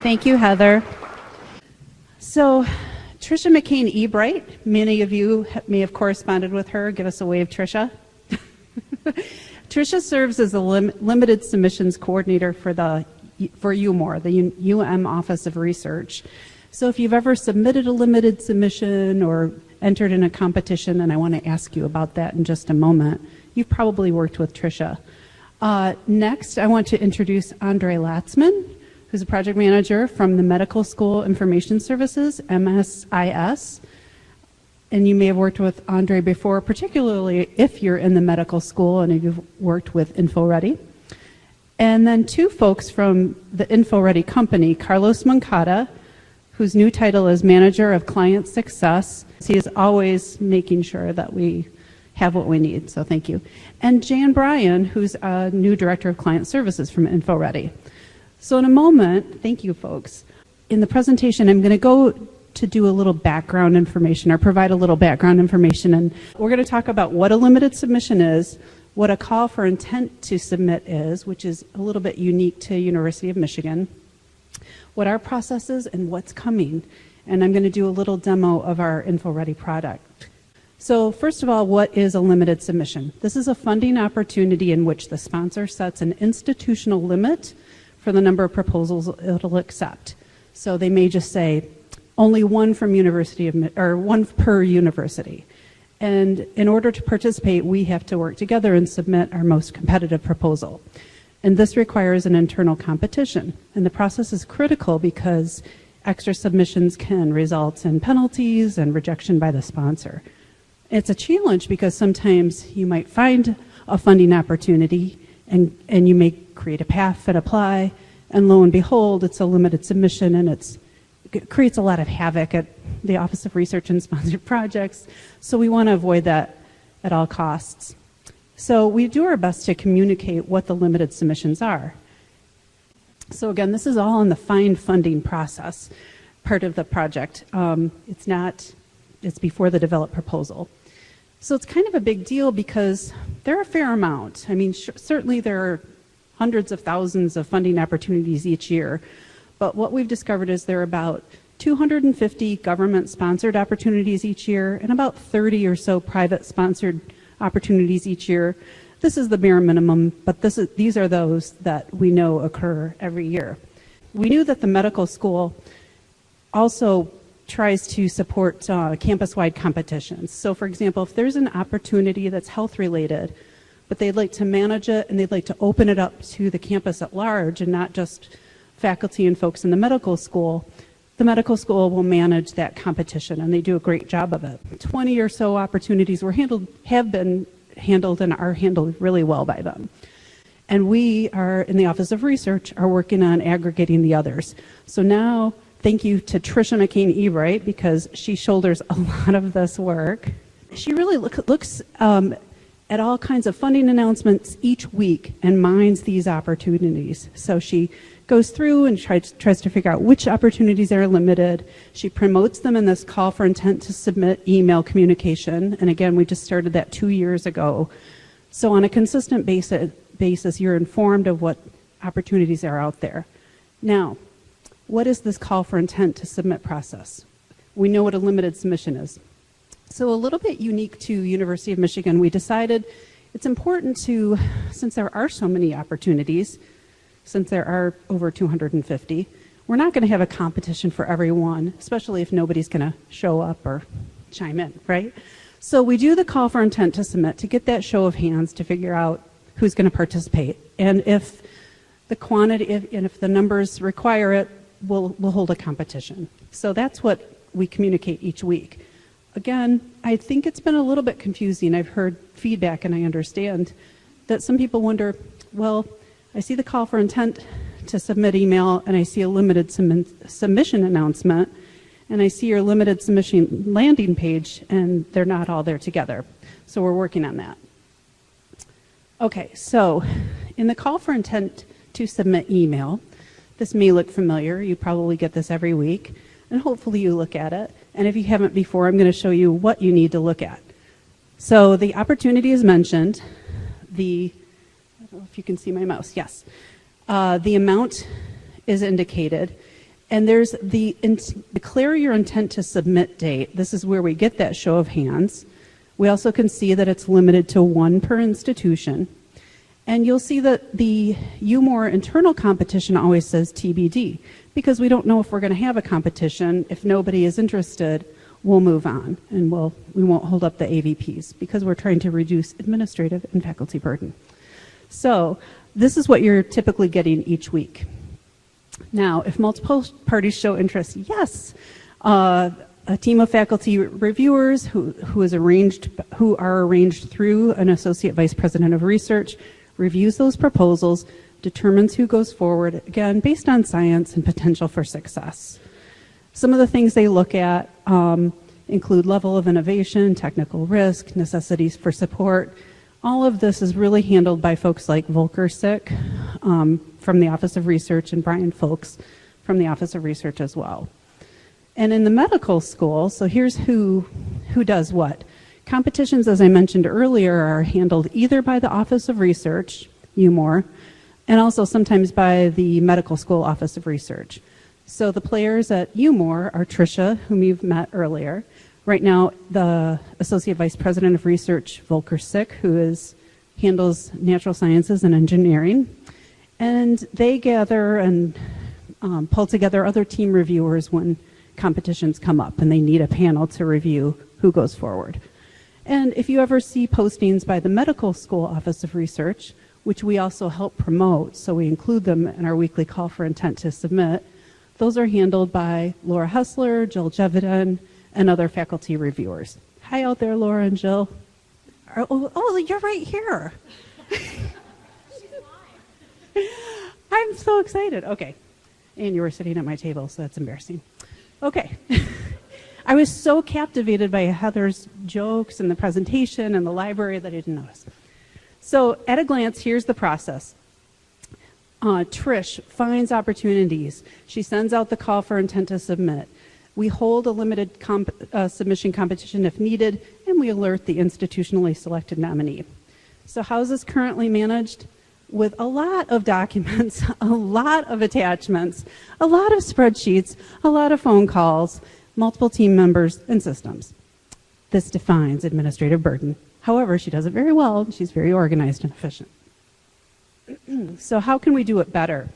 Thank you, Heather. So, Tricia McCain-Ebright, many of you may have corresponded with her. Give us a wave, Tricia. Tricia serves as the limited submissions coordinator for UMOR, the UM Office of Research. So if you've ever submitted a limited submission or entered in a competition, and I want to ask you about that in just a moment, you've probably worked with Tricia. Next, I want to introduce Andre Latzman, who's a project manager from the Medical School Information Services, MSIS. And you may have worked with Andre before, particularly if you're in the medical school and if you've worked with InfoReady. And then two folks from the InfoReady company, Carlos Moncada, whose new title is Manager of Client Success. He is always making sure that we have what we need, so thank you. And Jan Bryan, who's a new Director of Client Services from InfoReady. So in a moment, thank you folks. In the presentation, I'm going to go to do a little background information or provide a little background information, and we're going to talk about what a limited submission is, what a call for intent to submit is, which is a little bit unique to University of Michigan, what our process is, and what's coming. And I'm going to do a little demo of our InfoReady product. So first of all, what is a limited submission? This is a funding opportunity in which the sponsor sets an institutional limit for the number of proposals it'll accept. So they may just say only one from one per university. And in order to participate, we have to work together and submit our most competitive proposal. And this requires an internal competition. And the process is critical because extra submissions can result in penalties and rejection by the sponsor. It's a challenge because sometimes you might find a funding opportunity and you may create a path and apply, and lo and behold, it's a limited submission, and it creates a lot of havoc at the Office of Research and Sponsored Projects. So we want to avoid that at all costs. So we do our best to communicate what the limited submissions are. So again, this is all in the find funding process part of the project. It's before the develop proposal. So it's kind of a big deal because there are a fair amount. I mean, certainly there are hundreds of thousands of funding opportunities each year, but what we've discovered is there are about 250 government-sponsored opportunities each year and about 30 or so private-sponsored opportunities each year. This is the bare minimum, but these are those that we know occur every year. We knew that the medical school also tries to support campus-wide competitions. So for example, if there's an opportunity that's health-related, but they'd like to manage it and they'd like to open it up to the campus at large and not just faculty and folks in the medical school will manage that competition, and they do a great job of it. 20 or so opportunities have been handled and are handled really well by them. And we are, in the Office of Research, are working on aggregating the others. So now, thank you to Tricia McCain-Ebright, because she shoulders a lot of this work. She really looks at all kinds of funding announcements each week and mines these opportunities. So she goes through and tries to figure out which opportunities are limited. She promotes them in this call for intent to submit email communication. And again, we just started that 2 years ago. So on a consistent basis, you're informed of what opportunities are out there. Now, what is this call for intent to submit process? We know what a limited submission is. So a little bit unique to University of Michigan, we decided it's important to, since there are so many opportunities, since there are over 250, we're not going to have a competition for everyone, especially if nobody's going to show up or chime in, right? So we do the call for intent to submit to get that show of hands to figure out who's going to participate. And if the quantity, if the numbers require it, we'll hold a competition. So that's what we communicate each week. Again, I think it's been a little bit confusing. I've heard feedback, and I understand that some people wonder, well, I see the call for intent to submit email, and I see a limited submission announcement, and I see your limited submission landing page, and they're not all there together. So we're working on that. Okay, so in the call for intent to submit email, this may look familiar. You probably get this every week, and hopefully you look at it. And if you haven't before, I'm going to show you what you need to look at. So the opportunity is mentioned. I don't know if you can see my mouse. Yes. The amount is indicated. And there's the declare your intent to submit date. This is where we get that show of hands. We also can see that it's limited to 1 per institution. And you'll see that the UMOR internal competition always says TBD, because we don't know if we're going to have a competition. If nobody is interested, we'll move on, and we won't hold up the AVPs, because we're trying to reduce administrative and faculty burden. So this is what you're typically getting each week. Now, if multiple parties show interest, yes, a team of faculty reviewers who are arranged through an associate vice president of research reviews those proposals, determines who goes forward, again, based on science and potential for success. Some of the things they look at include level of innovation, technical risk, necessities for support. All of this is really handled by folks like Volker Sick from the Office of Research and Brian Folks from the Office of Research as well. And in the medical school, so here's who does what. Competitions, as I mentioned earlier, are handled either by the Office of Research, UMOR, and also sometimes by the Medical School Office of Research. So the players at UMOR are Tricia, whom you've met earlier. Right now, the Associate Vice President of Research, Volker Sick, who handles natural sciences and engineering. And they gather and pull together other team reviewers when competitions come up and they need a panel to review who goes forward. And if you ever see postings by the Medical School Office of Research, which we also help promote, so we include them in our weekly call for intent to submit, those are handled by Laura Hessler, Jill Jeviden, and other faculty reviewers. Hi out there, Laura and Jill. Oh, you're right here. I'm so excited. Okay. And you were sitting at my table, so that's embarrassing. Okay. I was so captivated by Heather's jokes and the presentation and the library that I didn't notice. So at a glance, here's the process. Trish finds opportunities. She sends out the call for intent to submit. We hold a limited submission competition if needed, and we alert the institutionally selected nominee. So how is this currently managed? With a lot of documents, a lot of attachments, a lot of spreadsheets, a lot of phone calls, multiple team members, and systems. This defines administrative burden. However, she does it very well. She's very organized and efficient. So how can we do it better?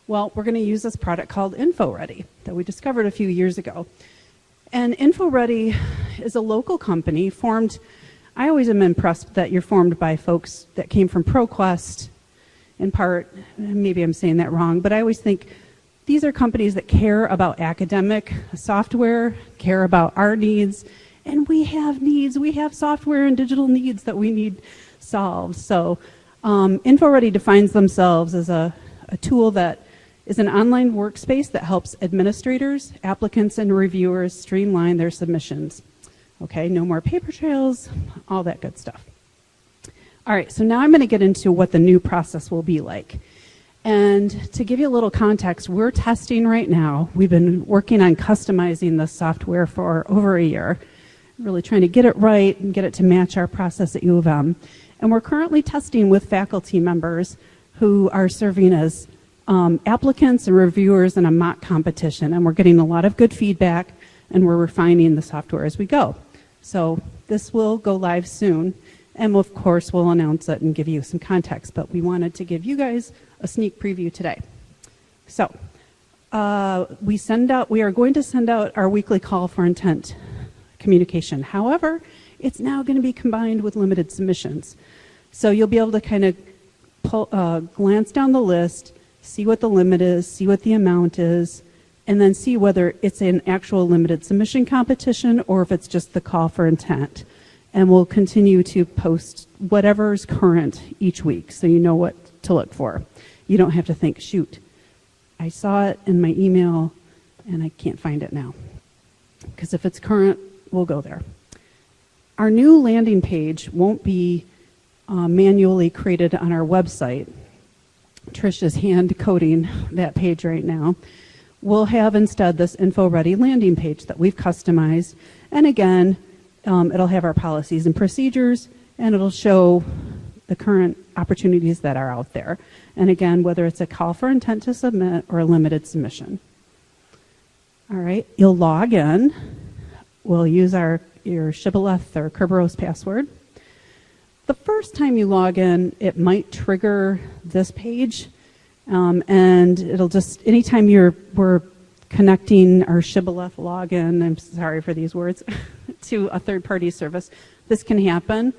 Well, we're going to use this product called InfoReady that we discovered a few years ago. And InfoReady is a local company formed. I always am impressed that you're formed by folks that came from ProQuest, in part. Maybe I'm saying that wrong, but I always think these are companies that care about academic software, care about our needs, and we have needs. We have software and digital needs that we need solved. So InfoReady defines themselves as a tool that is an online workspace that helps administrators, applicants, and reviewers streamline their submissions. Okay, no more paper trails, all that good stuff. All right, so now I'm going to get into what the new process will be like. And to give you a little context, we're testing right now. We've been working on customizing the software for over a year, really trying to get it right and get it to match our process at U of M. And we're currently testing with faculty members who are serving as applicants and reviewers in a mock competition. And we're getting a lot of good feedback, and we're refining the software as we go. So this will go live soon, and of course we'll announce it and give you some context, but we wanted to give you guys a sneak preview today. So we are going to send out our weekly call for intent communication. However, it's now going to be combined with limited submissions. So you'll be able to kind of glance down the list, see what the limit is, see what the amount is, and then see whether it's an actual limited submission competition or if it's just the call for intent. And we'll continue to post whatever's current each week so you know what to look for. You don't have to think, shoot, I saw it in my email and I can't find it now. Because if it's current, we'll go there. Our new landing page won't be manually created on our website. Trish is hand coding that page right now. We'll have instead this InfoReady landing page that we've customized. And again, it'll have our policies and procedures, and it'll show the current opportunities that are out there. And again, whether it's a call for intent to submit or a limited submission. All right, you'll log in. We'll use your Shibboleth or Kerberos password. The first time you log in, it might trigger this page, and it'll just, anytime we're connecting our Shibboleth login, I'm sorry for these words, to a third-party service, this can happen,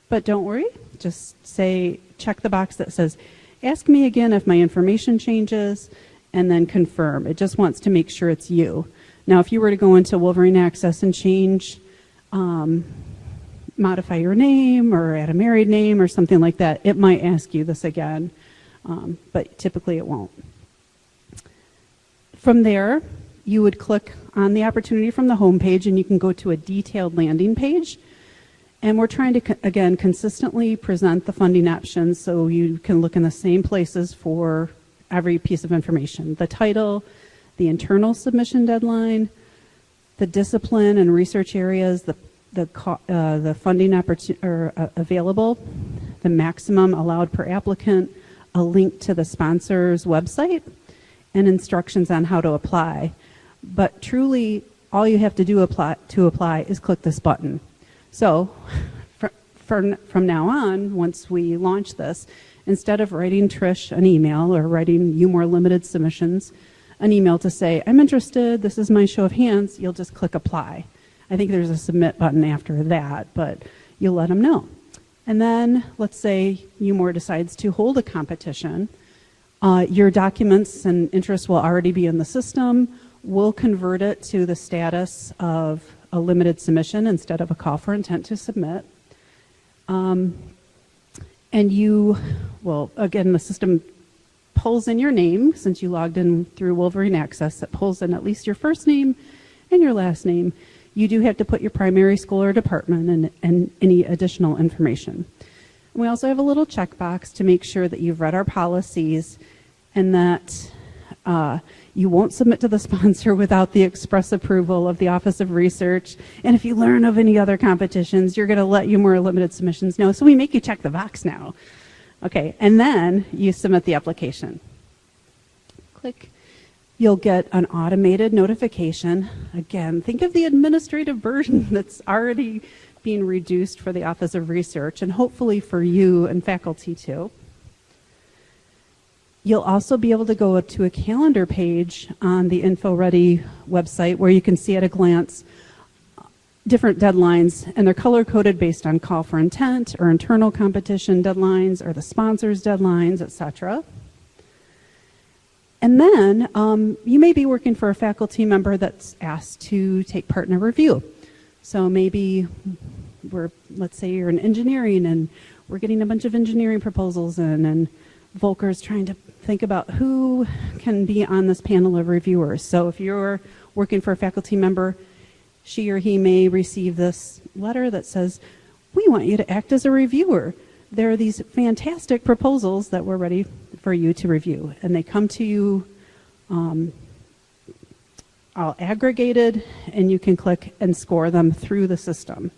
but don't worry. Just check the box that says, ask me again if my information changes, and then confirm. It just wants to make sure it's you. Now, if you were to go into Wolverine Access and change, modify your name or add a married name or something like that, it might ask you this again, but typically it won't. From there, you would click on the opportunity from the home page, and you can go to a detailed landing page. And we're trying to, again, consistently present the funding options so you can look in the same places for every piece of information. The title, the internal submission deadline, the discipline and research areas, the funding available, the maximum allowed per applicant, a link to the sponsor's website, and instructions on how to apply. But truly, all you have to do to apply is click this button. So from now on, once we launch this, instead of writing Trish an email or writing you more limited submissions, an email to say, I'm interested, this is my show of hands, you'll just click apply. I think there's a submit button after that, but you'll let them know. And then let's say UMOR decides to hold a competition. Your documents and interests will already be in the system. We'll convert it to the status of a limited submission instead of a call for intent to submit. And you will, again, the system pulls in your name. Since you logged in through Wolverine Access, it pulls in at least your first name and your last name. You do have to put your primary school or department and any additional information. And we also have a little checkbox to make sure that you've read our policies and that you won't submit to the sponsor without the express approval of the Office of Research. And if you learn of any other competitions, you're going to let UMOR limited submissions know. So we make you check the box now. Okay, and then you submit the application. Click. You'll get an automated notification. Again, think of the administrative burden that's already being reduced for the Office of Research, and hopefully for you and faculty too. You'll also be able to go to a calendar page on the InfoReady website where you can see at a glance different deadlines, and they're color-coded based on call for intent or internal competition deadlines or the sponsor's deadlines, etc. And then you may be working for a faculty member that's asked to take part in a review. So maybe let's say you're in engineering and we're getting a bunch of engineering proposals in, and Volker's trying to think about who can be on this panel of reviewers. So if you're working for a faculty member, she or he may receive this letter that says, we want you to act as a reviewer. There are these fantastic proposals that we're ready for you to review. And they come to you all aggregated, and you can click and score them through the system.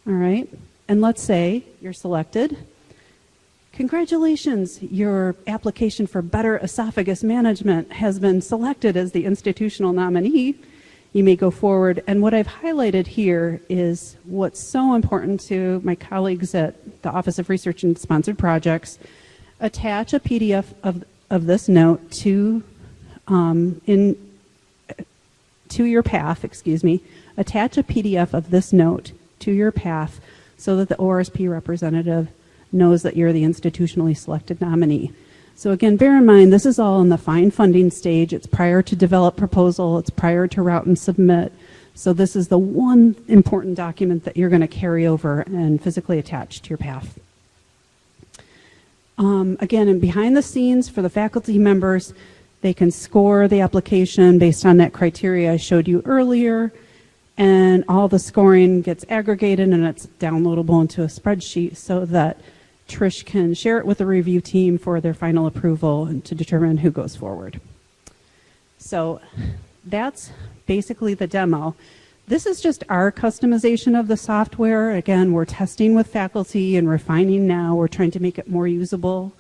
All right, and let's say you're selected. Congratulations, your application for Better Esophagus Management has been selected as the institutional nominee. You may go forward, and what I've highlighted here is what's so important to my colleagues at the Office of Research and Sponsored Projects. Attach a PDF of this note to your path, Attach a PDF of this note to your path so that the ORSP representative knows that you're the institutionally selected nominee. So again, bear in mind, this is all in the find funding stage. It's prior to develop proposal. It's prior to route and submit. So this is the one important document that you're going to carry over and physically attach to your path. Again, and behind the scenes for the faculty members, they can score the application based on that criteria I showed you earlier, and all the scoring gets aggregated and it's downloadable into a spreadsheet so that Trish can share it with the review team for their final approval and to determine who goes forward. So that's basically the demo. This is just our customization of the software. Again, we're testing with faculty and refining now. We're trying to make it more usable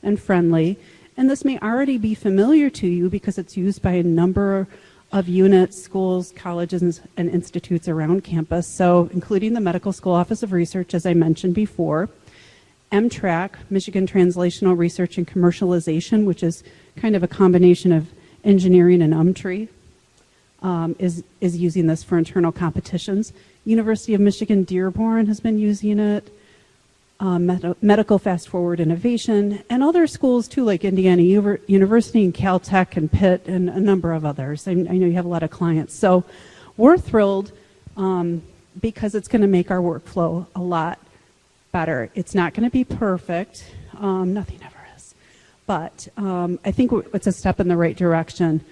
and friendly. And this may already be familiar to you because it's used by a number of units, schools, colleges, and institutes around campus, so including the Medical School Office of Research, as I mentioned before, MTRAC, Michigan Translational Research and Commercialization, which is kind of a combination of engineering and UMTRI, is using this for internal competitions. University of Michigan Dearborn has been using it, Medical Fast Forward Innovation, and other schools too, like Indiana University and Caltech and Pitt and a number of others. I know you have a lot of clients. So we're thrilled because it's going to make our workflow a lot better. It's not going to be perfect. Nothing ever is. But I think it's a step in the right direction.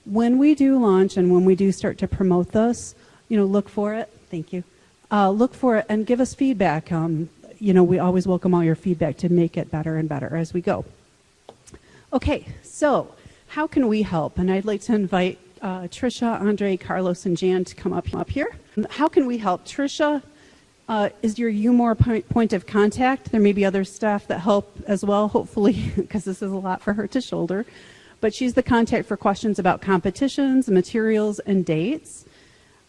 When we do launch and when we do start to promote this, look for it. Thank you. Look for it and give us feedback. We always welcome all your feedback to make it better and better as we go. Okay, so how can we help? And I'd like to invite Tricia, Andre, Carlos, and Jan to come up here. How can we help? Tricia is your UMOR point of contact. There may be other staff that help as well, hopefully, because this is a lot for her to shoulder. But she's the contact for questions about competitions, materials, and dates.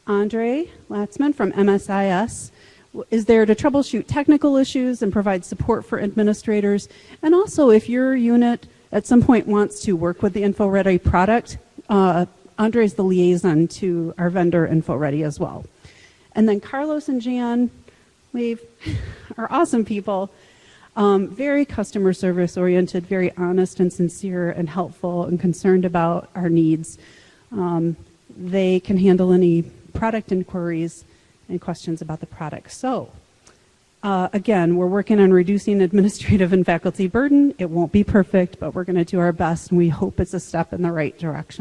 Andre Latzman from MSIS is there to troubleshoot technical issues and provide support for administrators. And also, if your unit at some point wants to work with the InfoReady product, Andre is the liaison to our vendor InfoReady as well. And then Carlos and Jan, are awesome people, very customer service oriented, very honest and sincere and helpful and concerned about our needs. They can handle any product inquiries and questions about the product. So, again, we're working on reducing administrative and faculty burden. It won't be perfect, but we're going to do our best, and we hope it's a step in the right direction.